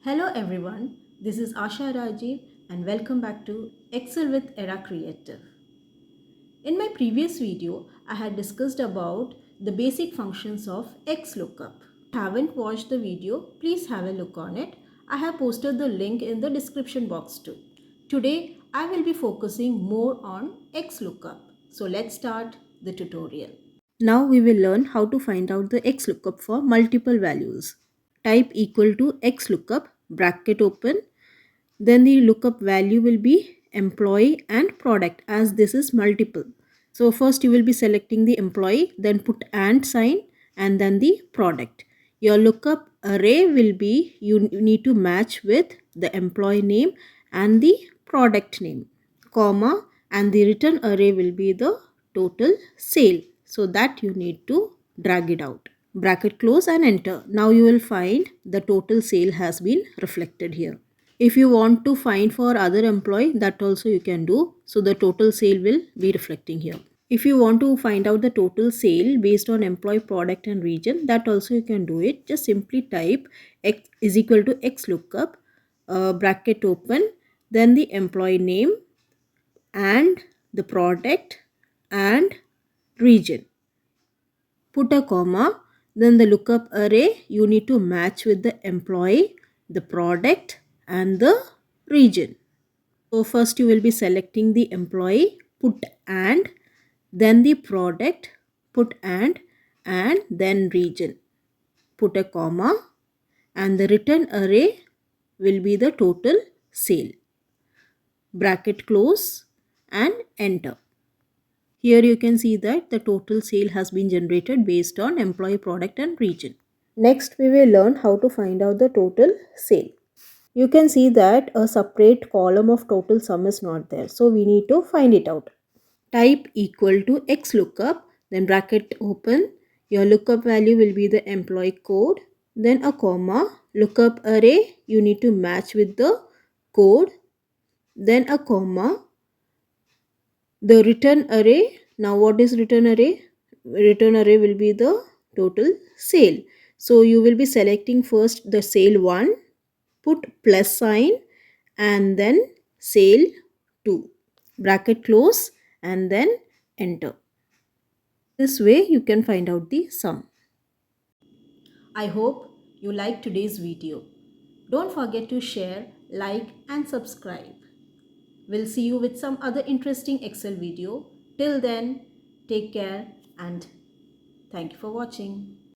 Hello everyone, this is Asha Rajiv and welcome back to Excel with Era Creative. In my previous video, I had discussed about the basic functions of XLOOKUP. If you haven't watched the video, please have a look on it. I have posted the link in the description box too. Today, I will be focusing more on XLOOKUP. So let's start the tutorial. Now we will learn how to find out the XLOOKUP for multiple values. Type equal to XLOOKUP, bracket open, then the lookup value will be employee and product as this is multiple. So first you will be selecting the employee, then put and sign and then the product. Your lookup array will be, you need to match with the employee name and the product name, comma, and the return array will be the total sale. So that you need to drag it out. Bracket close and enter. Now you will find the total sale has been reflected here. If you want to find for other employee, that also you can do. So the total sale will be reflecting here. If you want to find out the total sale based on employee, product and region, that also you can do it. Just simply type x is equal to xlookup, bracket open, then the employee name and the product and region. Put a comma, then the lookup array you need to match with the employee, the product and the region. So first you will be selecting the employee, put and, then the product, put and then region. Put a comma and the return array will be the total sale. Bracket close and enter. Here you can see that the total sale has been generated based on employee, product and region. Next we will learn how to find out the total sale. You can see that a separate column of total sum is not there. So we need to find it out. Type equal to xlookup, then bracket open. Your lookup value will be the employee code, then a comma, lookup array you need to match with the code, then a comma, the return array. Now what is return array? Return array will be the total sale. So you will be selecting first the sale 1, put plus sign and then sale 2, bracket close and then enter. This way you can find out the sum. I hope you liked today's video. Don't forget to share, like and subscribe. We'll see you with some other interesting Excel video. Till then, take care and thank you for watching.